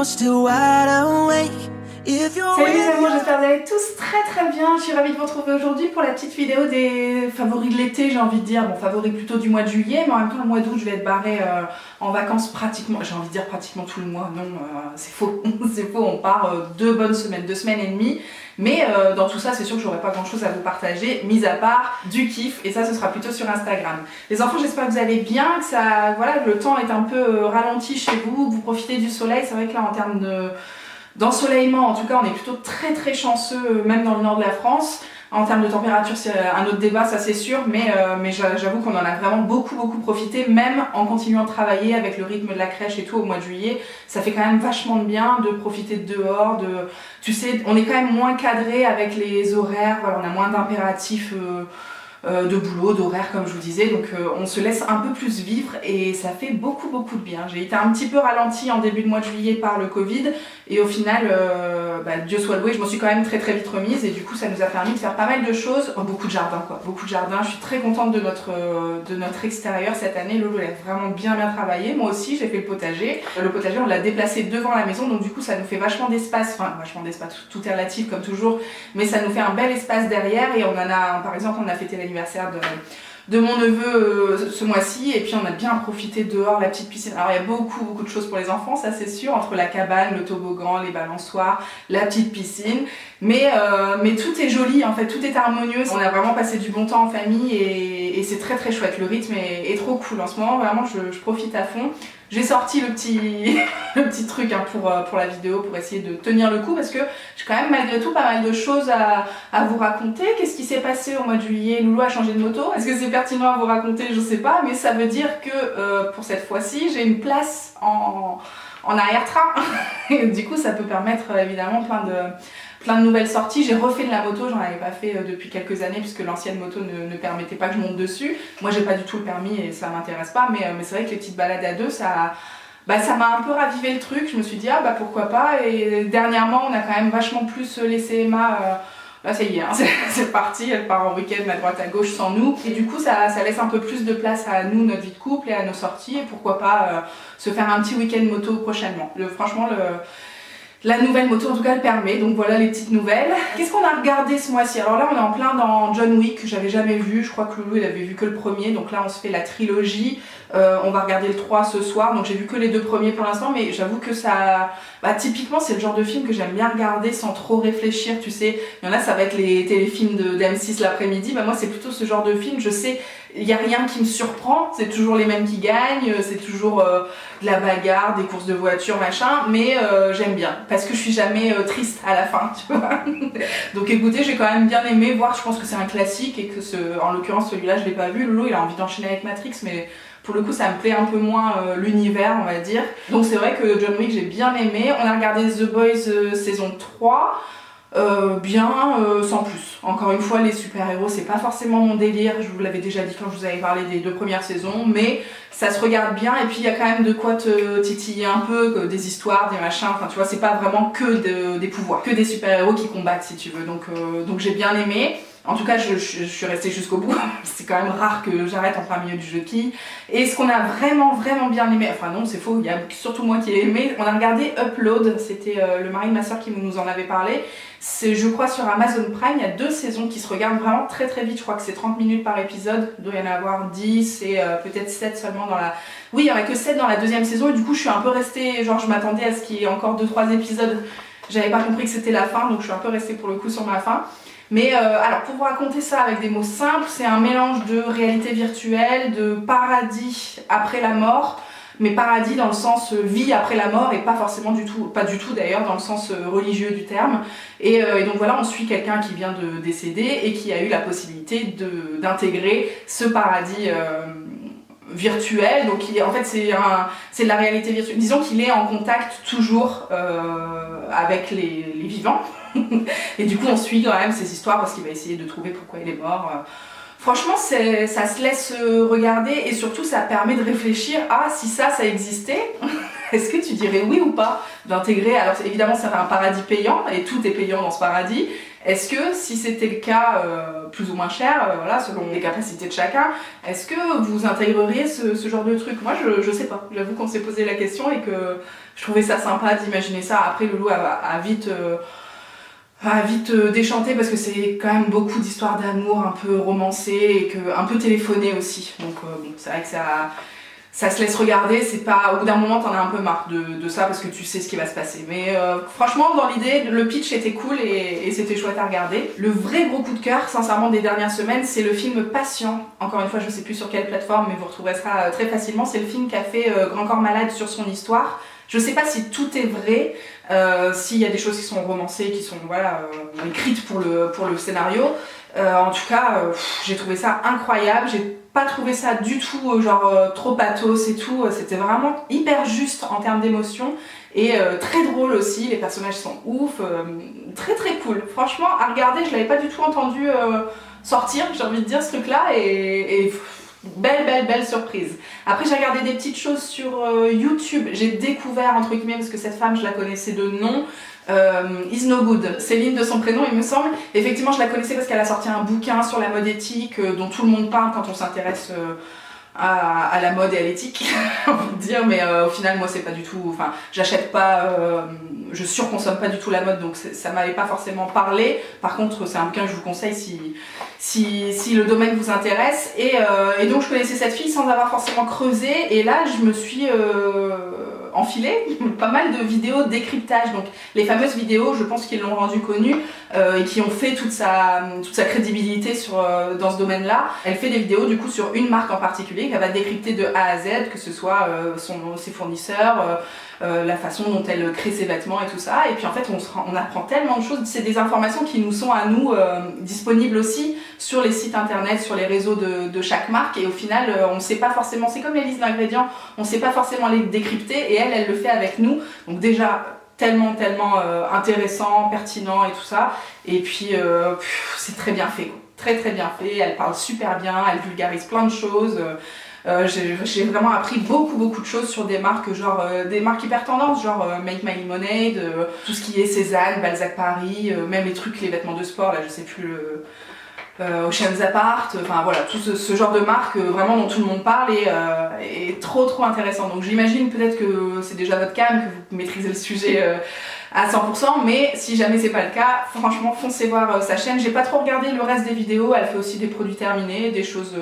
still wide awake. Salut les amours, j'espère que vous allez tous très bien. Je suis ravie de vous retrouver aujourd'hui pour la petite vidéo des favoris de l'été, j'ai envie de dire. Bon, favoris plutôt du mois de juillet, mais en même temps le mois d'août je vais être barrée en vacances pratiquement, j'ai envie de dire pratiquement tout le mois. Non, c'est faux, c'est faux, on part 2 bonnes semaines, 2 semaines et demie. Mais dans tout ça, c'est sûr que j'aurai pas grand chose à vous partager, mis à part du kiff, et ça ce sera plutôt sur Instagram. Les enfants, j'espère que vous allez bien, que ça, voilà, le temps est un peu ralenti chez vous, que vous profitez du soleil. C'est vrai que là en termes d'ensoleillement, en tout cas, on est plutôt très chanceux, même dans le nord de la France. En termes de température, c'est un autre débat, ça c'est sûr, mais j'avoue qu'on en a vraiment beaucoup profité, même en continuant de travailler avec le rythme de la crèche et tout au mois de juillet. Ça fait quand même vachement de bien de profiter de dehors, tu sais, on est quand même moins cadré avec les horaires, voilà, on a moins d'impératifs de boulot, d'horaire comme je vous disais, donc on se laisse un peu plus vivre et ça fait beaucoup de bien. J'ai été un petit peu ralentie en début de mois de juillet par le Covid et au final, Dieu soit loué, je m'en suis quand même très vite remise et du coup ça nous a permis de faire pas mal de choses. Beaucoup de jardins quoi, beaucoup de jardins. Je suis très contente de notre extérieur cette année. Lolo elle a vraiment bien travaillé, moi aussi j'ai fait le potager. Le potager on l'a déplacé devant la maison, donc du coup ça nous fait vachement d'espace, enfin vachement d'espace, tout est relatif comme toujours, mais ça nous fait un bel espace derrière et on en a, par exemple on a fêté l'anniversaire de mon neveu ce mois-ci et puis on a bien profité dehors, la petite piscine. Alors il y a beaucoup de choses pour les enfants, ça c'est sûr, entre la cabane, le toboggan, les balançoires, la petite piscine, mais tout est joli en fait, tout est harmonieux. On a vraiment passé du bon temps en famille et c'est très chouette, le rythme est trop cool en ce moment, vraiment je profite à fond. J'ai sorti le petit truc hein, pour la vidéo, pour essayer de tenir le coup parce que j'ai quand même malgré tout pas mal de choses à vous raconter. Qu'est-ce qui s'est passé au mois de juillet? Loulou a changé de moto. Est-ce que c'est pertinent à vous raconter? Je sais pas, mais ça veut dire que pour cette fois-ci, j'ai une place en arrière-train. Et du coup, ça peut permettre évidemment plein de nouvelles sorties. J'ai refait de la moto, j'en avais pas fait depuis quelques années puisque l'ancienne moto ne permettait pas que je monte dessus. Moi j'ai pas du tout le permis et ça m'intéresse pas, mais c'est vrai que les petites balades à deux, ça m'a un peu ravivé le truc. Je me suis dit ah bah pourquoi pas, et dernièrement on a quand même vachement plus laissé Emma, là ça y est, hein, c'est parti, elle part en week-end à droite à gauche sans nous et du coup ça laisse un peu plus de place à nous, notre vie de couple et à nos sorties, et pourquoi pas se faire un petit week-end moto prochainement. Franchement la nouvelle moto en tout cas le permet, donc voilà les petites nouvelles. Qu'est-ce qu'on a regardé ce mois-ci? Alors là on est en plein dans John Wick, que j'avais jamais vu, je crois que Loulou il avait vu que le premier, donc là on se fait la trilogie. On va regarder le 3 ce soir, donc j'ai vu que les 2 premiers pour l'instant, mais j'avoue que ça... typiquement c'est le genre de film que j'aime bien regarder sans trop réfléchir, tu sais. Il y en a ça va être les téléfilms d'M6 l'après-midi, moi c'est plutôt ce genre de film, je sais, il n'y a rien qui me surprend, c'est toujours les mêmes qui gagnent, c'est toujours de la bagarre, des courses de voiture, machin, mais j'aime bien, parce que je suis jamais triste à la fin, tu vois. Donc écoutez, j'ai quand même bien aimé voir, je pense que c'est un classique et que en l'occurrence celui-là je l'ai pas vu. Loulou il a envie d'enchaîner avec Matrix, mais pour le coup ça me plaît un peu moins l'univers on va dire. Donc c'est vrai que John Wick j'ai bien aimé. On a regardé The Boys saison 3. Sans plus. Encore une fois, les super-héros, c'est pas forcément mon délire, je vous l'avais déjà dit quand je vous avais parlé des 2 premières saisons, mais ça se regarde bien et puis il y a quand même de quoi te titiller un peu, des histoires, des machins, enfin tu vois, c'est pas vraiment que des pouvoirs, que des super-héros qui combattent si tu veux, donc j'ai bien aimé. En tout cas, je suis restée jusqu'au bout. C'est quand même rare que j'arrête en plein milieu du jeu de quilles. Et ce qu'on a vraiment bien aimé, enfin non, c'est faux, il y a surtout moi qui ai aimé, on a regardé Upload, c'était le mari de ma soeur qui nous en avait parlé. C'est, je crois, sur Amazon Prime, il y a 2 saisons qui se regardent vraiment très vite. Je crois que c'est 30 minutes par épisode, il doit y en avoir 10 et peut-être 7 seulement dans la... Oui, il y en a que 7 dans la 2e saison et du coup je suis un peu restée, genre je m'attendais à ce qu'il y ait encore 2-3 épisodes. J'avais pas compris que c'était la fin, donc je suis un peu restée pour le coup sur ma fin. Mais alors pour vous raconter ça avec des mots simples, c'est un mélange de réalité virtuelle, de paradis après la mort, mais paradis dans le sens vie après la mort et pas forcément du tout, pas du tout d'ailleurs dans le sens religieux du terme. Et donc voilà, on suit quelqu'un qui vient de décéder et qui a eu la possibilité d'intégrer ce paradis virtuel. Donc en fait c'est de la réalité virtuelle. Disons qu'il est en contact toujours avec les vivants. Et du coup on suit quand même ces histoires parce qu'il va essayer de trouver pourquoi il est mort. Franchement ça se laisse regarder et surtout ça permet de réfléchir à si ça existait. Est-ce que tu dirais oui ou pas d'intégrer, alors évidemment c'est un paradis payant et tout est payant dans ce paradis. Est-ce que si c'était le cas plus ou moins cher, voilà, selon les capacités de chacun, est-ce que vous intégreriez ce genre de truc? Moi je sais pas, j'avoue qu'on s'est posé la question et que je trouvais ça sympa d'imaginer ça. Après Loulou a vite déchanté parce que c'est quand même beaucoup d'histoires d'amour un peu romancées et un peu téléphonées aussi. Donc bon, c'est vrai que ça se laisse regarder, c'est pas... Au bout d'un moment, t'en as un peu marre de ça parce que tu sais ce qui va se passer. Mais franchement, dans l'idée, le pitch était cool et c'était chouette à regarder. Le vrai gros coup de cœur, sincèrement, des dernières semaines, c'est le film Patient. Encore une fois, je sais plus sur quelle plateforme, mais vous retrouverez ça très facilement. C'est le film qu'a fait Grand Corps Malade sur son histoire. Je sais pas si tout est vrai, s'il y a des choses qui sont romancées, qui sont voilà, écrites pour le scénario. En tout cas, j'ai trouvé ça incroyable. J'ai pas trouvé ça du tout trop pathos et tout. C'était vraiment hyper juste en termes d'émotion et très drôle aussi. Les personnages sont ouf, très très cool. Franchement, à regarder, je l'avais pas du tout entendu sortir, j'ai envie de dire, ce truc-là et belle surprise. Après j'ai regardé des petites choses sur YouTube, j'ai découvert entre guillemets, parce que cette femme je la connaissais de nom, Is No Good, Céline de son prénom il me semble. Effectivement je la connaissais parce qu'elle a sorti un bouquin sur la mode éthique dont tout le monde parle quand on s'intéresse à la mode et à l'éthique, on va dire, mais au final moi c'est pas du tout, enfin j'achète pas, je surconsomme pas du tout la mode, donc ça m'avait pas forcément parlé. Par contre c'est un bouquin que je vous conseille si le domaine vous intéresse, et donc je connaissais cette fille sans avoir forcément creusé, et là je me suis enfilé pas mal de vidéos de décryptage, donc les fameuses vidéos, je pense qu'ils l'ont rendue connue et qui ont fait toute sa crédibilité dans ce domaine-là. Elle fait des vidéos du coup sur une marque en particulier qu'elle va décrypter de A à Z, que ce soit ses fournisseurs, la façon dont elle crée ses vêtements et tout ça. Et puis en fait on apprend tellement de choses, c'est des informations qui nous sont à nous disponibles aussi sur les sites internet, sur les réseaux de chaque marque, et au final on ne sait pas forcément, c'est comme les listes d'ingrédients, on ne sait pas forcément les décrypter, et elle le fait avec nous, donc déjà tellement intéressant, pertinent et tout ça, et puis c'est très bien fait, quoi. Très bien fait, elle parle super bien, elle vulgarise plein de choses. J'ai vraiment appris beaucoup de choses sur des marques, des marques hyper tendances, genre Make My Lemonade, tout ce qui est Cézanne, Balzac Paris, même les trucs, les vêtements de sport, là je sais plus Ocean's Apart, enfin voilà, tout ce genre de marque vraiment dont tout le monde parle et trop intéressant. Donc j'imagine peut-être que c'est déjà votre cam, que vous maîtrisez le sujet à 100%, mais si jamais c'est pas le cas, franchement foncez voir sa chaîne. J'ai pas trop regardé le reste des vidéos, elle fait aussi des produits terminés, des choses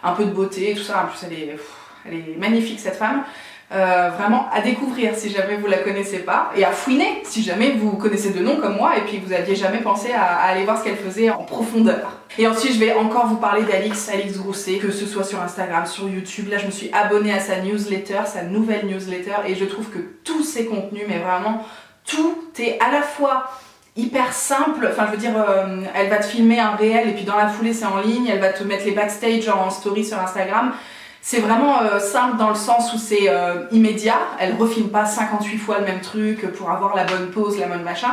un peu de beauté et tout ça. En plus elle est magnifique cette femme. Vraiment à découvrir si jamais vous la connaissez pas, et à fouiner si jamais vous connaissez de nom comme moi et puis vous aviez jamais pensé à aller voir ce qu'elle faisait en profondeur. Et ensuite je vais encore vous parler d'Alix Grousset, que ce soit sur Instagram, sur YouTube. Là je me suis abonnée à sa newsletter, sa nouvelle newsletter, et je trouve que tous ses contenus, mais vraiment tout est à la fois hyper simple, enfin je veux dire, elle va te filmer un réel et puis dans la foulée c'est en ligne, elle va te mettre les backstage en story sur Instagram. C'est vraiment simple dans le sens où c'est immédiat, elle refilme pas 58 fois le même truc pour avoir la bonne pose, la bonne machin,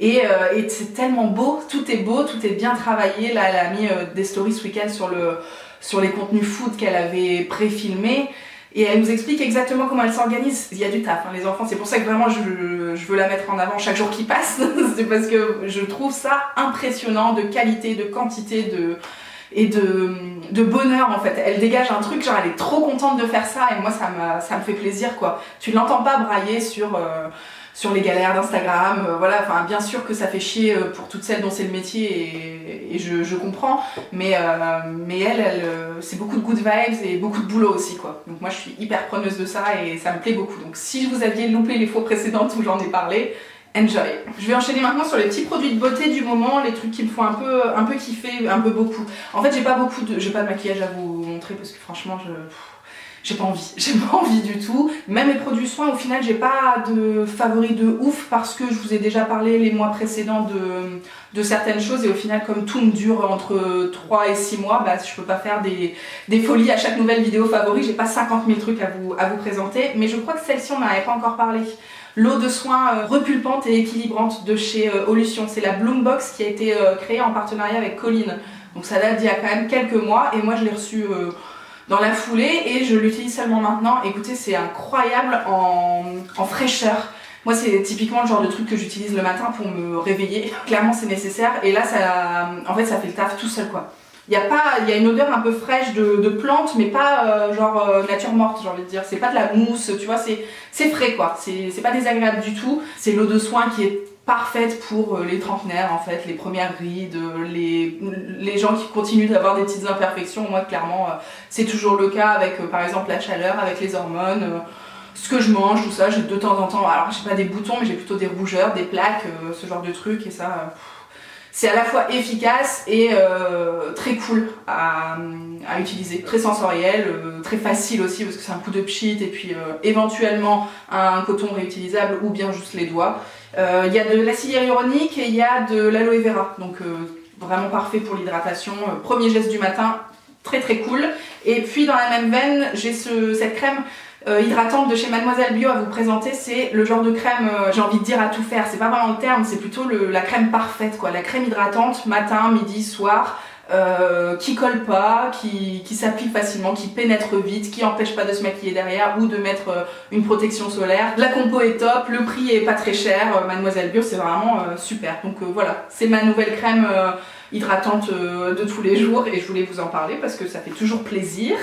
et c'est tellement beau, tout est bien travaillé. Là elle a mis des stories ce week-end sur les contenus food qu'elle avait pré-filmés, et elle nous explique exactement comment elle s'organise. Il y a du taf, hein, les enfants, c'est pour ça que vraiment je veux la mettre en avant chaque jour qui passe, c'est parce que je trouve ça impressionnant de qualité, de quantité, et de bonheur en fait. Elle dégage un truc, genre elle est trop contente de faire ça, et moi ça me fait plaisir quoi. Tu l'entends pas brailler sur les galères d'Instagram, voilà, enfin bien sûr que ça fait chier pour toutes celles dont c'est le métier, et je comprends, mais elle c'est beaucoup de good vibes et beaucoup de boulot aussi quoi. Donc moi je suis hyper preneuse de ça et ça me plaît beaucoup. Donc si vous aviez loupé les fois précédentes où j'en ai parlé, enjoy. Je vais enchaîner maintenant sur les petits produits de beauté du moment, les trucs qui me font un peu kiffer, un peu beaucoup. En fait j'ai pas de maquillage à vous montrer parce que franchement j'ai pas envie du tout. Même les produits soins, au final j'ai pas de favoris de ouf parce que je vous ai déjà parlé les mois précédents de certaines choses, et au final comme tout me dure entre 3 et 6 mois, bah je peux pas faire des folies à chaque nouvelle vidéo favori, j'ai pas 50 000 trucs à vous présenter, mais je crois que celle-ci on n'en avait pas encore parlé. L'eau de soin repulpante et équilibrante de chez Olution, c'est la Bloombox qui a été créée en partenariat avec Colline. Donc ça date d'il y a quand même quelques mois, et moi je l'ai reçue dans la foulée et je l'utilise seulement maintenant. Écoutez, c'est incroyable en fraîcheur. Moi c'est typiquement le genre de truc que j'utilise le matin pour me réveiller. Clairement c'est nécessaire et là ça, en fait ça fait le taf tout seul quoi. Il y a une odeur un peu fraîche de plante mais pas nature morte j'ai envie de dire. C'est pas de la mousse, tu vois, c'est frais quoi. C'est pas désagréable du tout. C'est l'eau de soin qui est parfaite pour les trentenaires en fait, les premières rides, les gens qui continuent d'avoir des petites imperfections. Moi clairement c'est toujours le cas avec par exemple la chaleur, avec les hormones. Ce que je mange, tout ça, j'ai de temps en temps, alors j'ai pas des boutons mais j'ai plutôt des rougeurs, des plaques, ce genre de trucs et ça, c'est à la fois efficace et très cool à utiliser, très sensoriel, très facile aussi parce que c'est un coup de pchit et puis éventuellement un coton réutilisable ou bien juste les doigts. Il y a de l'acide hyaluronique et il y a de l'aloe vera, donc vraiment parfait pour l'hydratation, premier geste du matin, très très cool. Et puis dans la même veine, j'ai cette crème hydratante de chez Mademoiselle Bio à vous présenter. C'est le genre de crème, j'ai envie de dire à tout faire, c'est pas vraiment le terme, c'est plutôt la crème parfaite quoi, la crème hydratante matin, midi, soir, qui colle pas, qui s'applique facilement, qui pénètre vite, qui empêche pas de se maquiller derrière ou de mettre une protection solaire. La compo est top, le prix est pas très cher, Mademoiselle Bio c'est vraiment super. Donc voilà, c'est ma nouvelle crème hydratante de tous les jours et je voulais vous en parler parce que ça fait toujours plaisir.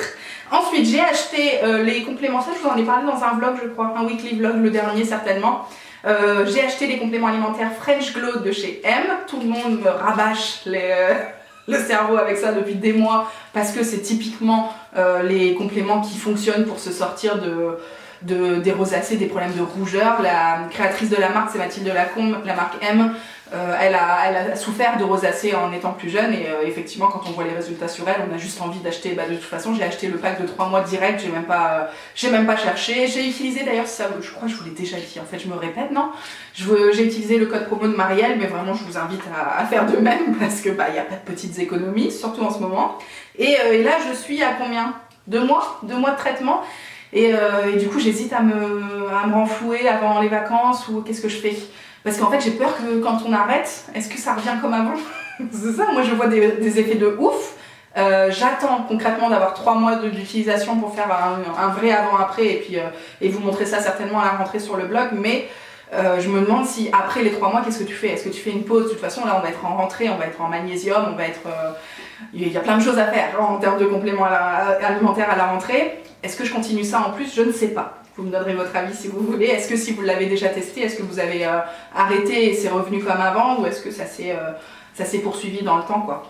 Ensuite j'ai acheté les compléments, ça je vous en ai parlé dans un vlog je crois, un weekly vlog, le dernier certainement. J'ai acheté les compléments alimentaires French Glow de chez M. Tout le monde me rabâche le cerveau avec ça depuis des mois parce que c'est typiquement les compléments qui fonctionnent pour se sortir des rosacées, des problèmes de rougeur. La créatrice de la marque c'est Mathilde Lacombe, la marque M. Elle a souffert de rosacée en étant plus jeune et effectivement quand on voit les résultats sur elle on a juste envie d'acheter, de toute façon j'ai acheté le pack de 3 mois direct, j'ai même pas cherché. J'ai utilisé d'ailleurs ça, je crois que je vous l'ai déjà dit, en fait je me répète non, j'ai utilisé le code promo de Marielle mais vraiment je vous invite à faire de même parce que il n'y a pas de petites économies, surtout en ce moment. Et là je suis à combien? 2 mois de traitement et du coup j'hésite à me renflouer avant les vacances ou qu'est-ce que je fais? Parce qu'en fait j'ai peur que quand on arrête, est-ce que ça revient comme avant? C'est ça, moi je vois des effets de ouf. J'attends concrètement d'avoir 3 mois d'utilisation pour faire un vrai avant-après et vous montrer ça certainement à la rentrée sur le blog. Mais je me demande si après les 3 mois, qu'est-ce que tu fais? Est-ce que tu fais une pause? De toute façon là on va être en rentrée, on va être en magnésium, on va être... il y a plein de choses à faire en termes de compléments alimentaires à la rentrée. Est-ce que je continue ça en plus? Je ne sais pas. Vous me donnerez votre avis si vous voulez. Est-ce que si vous l'avez déjà testé, est-ce que vous avez arrêté et c'est revenu comme avant ou est-ce que ça s'est poursuivi dans le temps quoi?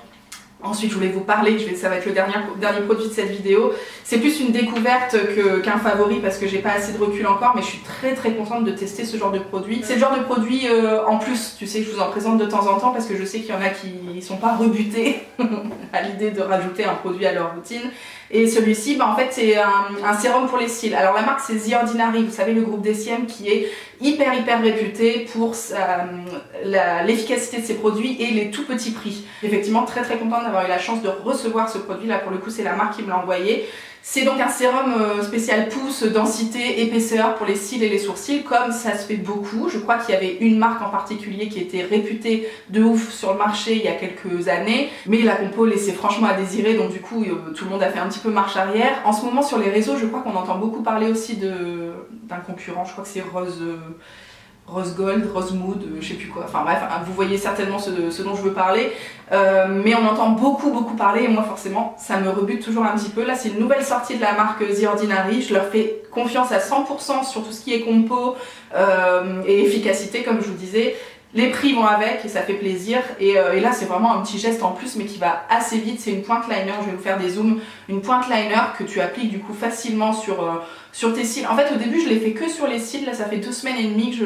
Ensuite je voulais vous parler, ça va être le dernier produit de cette vidéo. C'est plus une découverte qu'un favori parce que j'ai pas assez de recul encore mais je suis très très contente de tester ce genre de produit. C'est le genre de produit en plus, tu sais, je vous en présente de temps en temps parce que je sais qu'il y en a qui sont pas rebutés à l'idée de rajouter un produit à leur routine. Et celui-ci, en fait, c'est un sérum pour les cils. Alors la marque c'est The Ordinary, vous savez le groupe DCM qui est hyper réputé pour l'efficacité de ses produits et les tout petits prix. Effectivement très très contente d'avoir eu la chance de recevoir ce produit là, pour le coup c'est la marque qui me l'a envoyé. C'est donc un sérum spécial pousse, densité, épaisseur pour les cils et les sourcils, comme ça se fait beaucoup. Je crois qu'il y avait une marque en particulier qui était réputée de ouf sur le marché il y a quelques années, mais la compo laissait franchement à désirer, donc du coup tout le monde a fait un petit peu marche arrière. En ce moment sur les réseaux, je crois qu'on entend beaucoup parler aussi d'un concurrent, je crois que c'est Rose Gold, Rose Mood, je sais plus quoi, enfin bref, vous voyez certainement ce dont je veux parler, mais on entend beaucoup parler et moi forcément ça me rebute toujours un petit peu. Là c'est une nouvelle sortie de la marque The Ordinary, je leur fais confiance à 100% sur tout ce qui est compo et efficacité comme je vous disais. Les prix vont avec et ça fait plaisir et là c'est vraiment un petit geste en plus mais qui va assez vite. C'est une pointe liner, je vais vous faire des zooms, une pointe liner que tu appliques du coup facilement sur tes cils. En fait au début je l'ai fait que sur les cils, là ça fait 2 semaines et demie que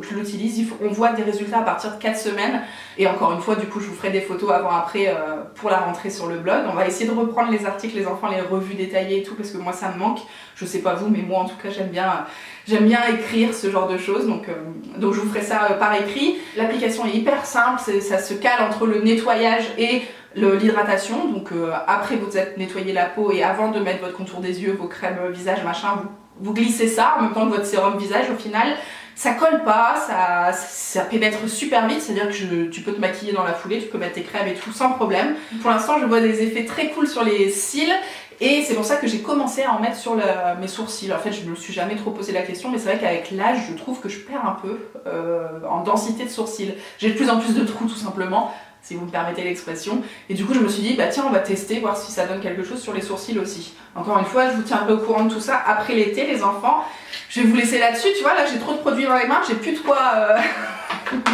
je l'utilise. On voit des résultats à partir de 4 semaines et encore une fois du coup je vous ferai des photos avant après pour la rentrée sur le blog. On va essayer de reprendre les articles, les enfants, les revues détaillées et tout parce que moi ça me manque. Je sais pas vous mais moi en tout cas j'aime bien écrire ce genre de choses donc je vous ferai ça par écrit. L'application est hyper simple, ça se cale entre le nettoyage et l'hydratation, donc après vous êtes nettoyé la peau et avant de mettre votre contour des yeux, vos crèmes visage machin, vous glissez ça en même temps que votre sérum visage. Au final ça colle pas, ça pénètre super vite, c'est à dire que tu peux te maquiller dans la foulée, tu peux mettre tes crèmes et tout sans problème. Pour l'instant je vois des effets très cool sur les cils Et c'est pour ça que j'ai commencé à en mettre sur mes sourcils. En fait, je me suis jamais trop posé la question, mais c'est vrai qu'avec l'âge, je trouve que je perds un peu en densité de sourcils. J'ai de plus en plus de trous, tout simplement, si vous me permettez l'expression. Et du coup, je me suis dit, bah tiens, on va tester, voir si ça donne quelque chose sur les sourcils aussi. Encore une fois, je vous tiendrai au courant de tout ça après l'été, les enfants. Je vais vous laisser là-dessus, tu vois, là j'ai trop de produits dans les mains, j'ai plus de quoi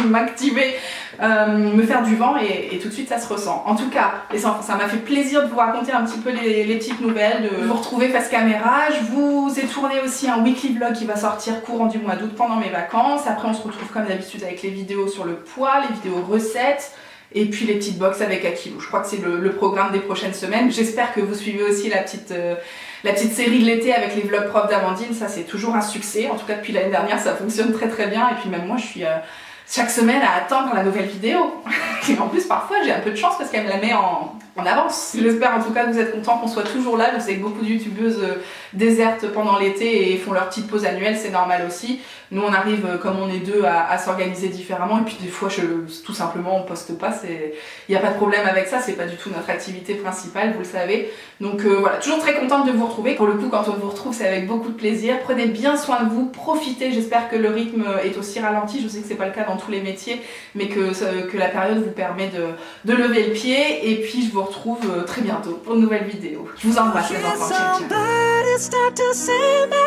m'activer, me faire du vent et tout de suite ça se ressent. En tout cas, les enfants, ça m'a fait plaisir de vous raconter un petit peu les petites nouvelles, de vous retrouver face caméra. Je vous ai tourné aussi un weekly vlog qui va sortir courant du mois d'août pendant mes vacances. Après on se retrouve comme d'habitude avec les vidéos sur le poids, les vidéos recettes. Et puis les petites box avec Akilou. Je crois que c'est le programme des prochaines semaines. J'espère que vous suivez aussi la petite série de l'été avec les vlogs profs d'Amandine. Ça c'est toujours un succès. En tout cas depuis l'année dernière ça fonctionne très très bien. Et puis même moi je suis chaque semaine à attendre la nouvelle vidéo. Et en plus parfois j'ai un peu de chance parce qu'elle me la met en avance. J'espère en tout cas que vous êtes contents qu'on soit toujours là. Je sais que beaucoup de youtubeuses désertent pendant l'été et font leur petite pause annuelle, c'est normal aussi. Nous on arrive comme on est deux à s'organiser différemment et puis des fois tout simplement on poste pas, il n'y a pas de problème avec ça, c'est pas du tout notre activité principale, vous le savez. Donc voilà, toujours très contente de vous retrouver. Pour le coup quand on vous retrouve c'est avec beaucoup de plaisir. Prenez bien soin de vous, profitez, j'espère que le rythme est aussi ralenti, je sais que c'est pas le cas dans tous les métiers, mais que la période vous permet de lever le pied et puis je vous retrouve très bientôt pour une nouvelle vidéo. Je vous embrasse les enfants, ciao, ciao.